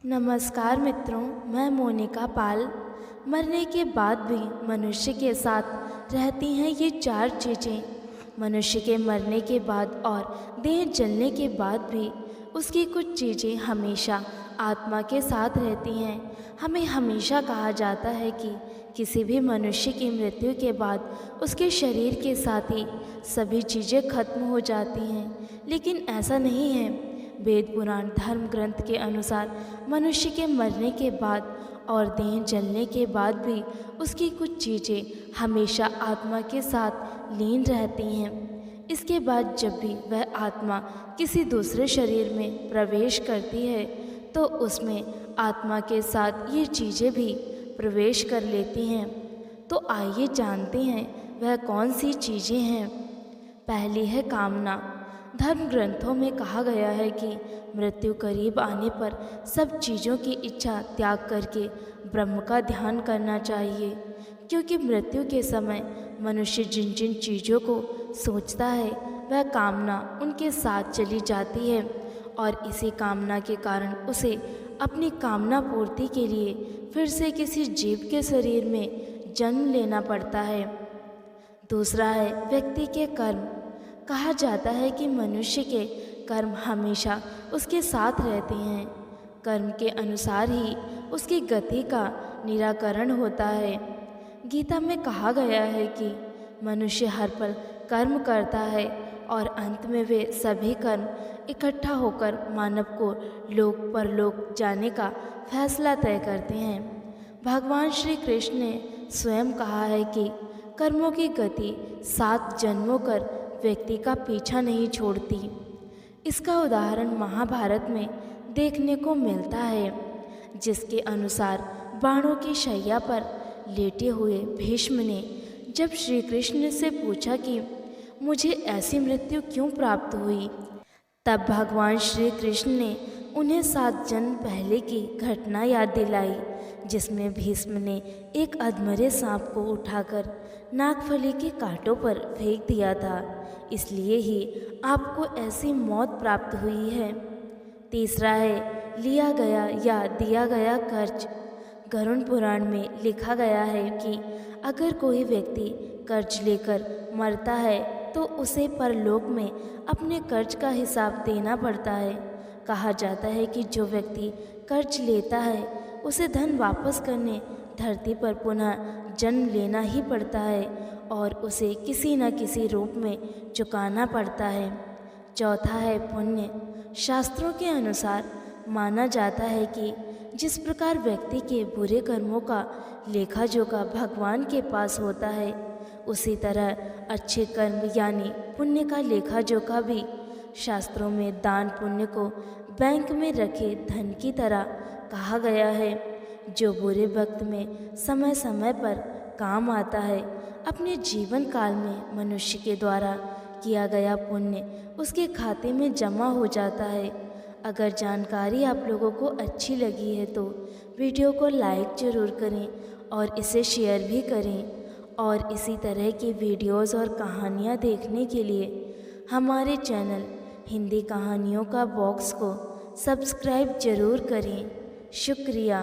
नमस्कार मित्रों, मैं मोनिका पाल। मरने के बाद भी मनुष्य के साथ रहती हैं ये चार चीज़ें। मनुष्य के मरने के बाद और देह जलने के बाद भी उसकी कुछ चीज़ें हमेशा आत्मा के साथ रहती हैं। हमें हमेशा कहा जाता है कि किसी भी मनुष्य की मृत्यु के बाद उसके शरीर के साथ ही सभी चीज़ें खत्म हो जाती हैं, लेकिन ऐसा नहीं है। वेद पुराण धर्म ग्रंथ के अनुसार मनुष्य के मरने के बाद और देह जलने के बाद भी उसकी कुछ चीज़ें हमेशा आत्मा के साथ लीन रहती हैं। इसके बाद जब भी वह आत्मा किसी दूसरे शरीर में प्रवेश करती है तो उसमें आत्मा के साथ ये चीज़ें भी प्रवेश कर लेती हैं। तो आइए जानते हैं वह कौन सी चीज़ें हैं। पहली है कामना। धर्म ग्रंथों में कहा गया है कि मृत्यु करीब आने पर सब चीज़ों की इच्छा त्याग करके ब्रह्म का ध्यान करना चाहिए, क्योंकि मृत्यु के समय मनुष्य जिन जिन चीज़ों को सोचता है वह कामना उनके साथ चली जाती है और इसी कामना के कारण उसे अपनी कामना पूर्ति के लिए फिर से किसी जीव के शरीर में जन्म लेना पड़ता है। दूसरा है व्यक्ति के कर्म। कहा जाता है कि मनुष्य के कर्म हमेशा उसके साथ रहते हैं। कर्म के अनुसार ही उसकी गति का निराकरण होता है। गीता में कहा गया है कि मनुष्य हर पल कर्म करता है और अंत में वे सभी कर्म इकट्ठा होकर मानव को लोक परलोक जाने का फैसला तय करते हैं। भगवान श्री कृष्ण ने स्वयं कहा है कि कर्मों की गति 7 जन्मों कर व्यक्ति का पीछा नहीं छोड़ती। इसका उदाहरण महाभारत में देखने को मिलता है, जिसके अनुसार बाणों की शैया पर लेटे हुए भीष्म ने जब श्री कृष्ण से पूछा कि मुझे ऐसी मृत्यु क्यों प्राप्त हुई, तब भगवान श्री कृष्ण ने उन्हें 7 जन्म पहले की घटना याद दिलाई, जिसमें भीष्म ने एक अधमरे सांप को उठाकर नागफली के कांटों पर फेंक दिया था, इसलिए ही आपको ऐसी मौत प्राप्त हुई है। तीसरा है लिया गया या दिया गया कर्ज। गरुड़ पुराण में लिखा गया है कि अगर कोई व्यक्ति कर्ज लेकर मरता है तो उसे परलोक में अपने कर्ज का हिसाब देना पड़ता है। कहा जाता है कि जो व्यक्ति कर्ज लेता है उसे धन वापस करने धरती पर पुनः जन्म लेना ही पड़ता है और उसे किसी न किसी रूप में चुकाना पड़ता है। चौथा है पुण्य। शास्त्रों के अनुसार माना जाता है कि जिस प्रकार व्यक्ति के बुरे कर्मों का लेखा जोखा भगवान के पास होता है, उसी तरह अच्छे कर्म यानी पुण्य का लेखा जोखा भी शास्त्रों में दान पुण्य को बैंक में रखे धन की तरह कहा गया है, जो बुरे वक्त में समय समय पर काम आता है। अपने जीवन काल में मनुष्य के द्वारा किया गया पुण्य उसके खाते में जमा हो जाता है। अगर जानकारी आप लोगों को अच्छी लगी है तो वीडियो को लाइक ज़रूर करें और इसे शेयर भी करें। और इसी तरह की वीडियोस और कहानियाँ देखने के लिए हमारे चैनल हिंदी कहानियों का बॉक्स को सब्सक्राइब ज़रूर करें। शुक्रिया।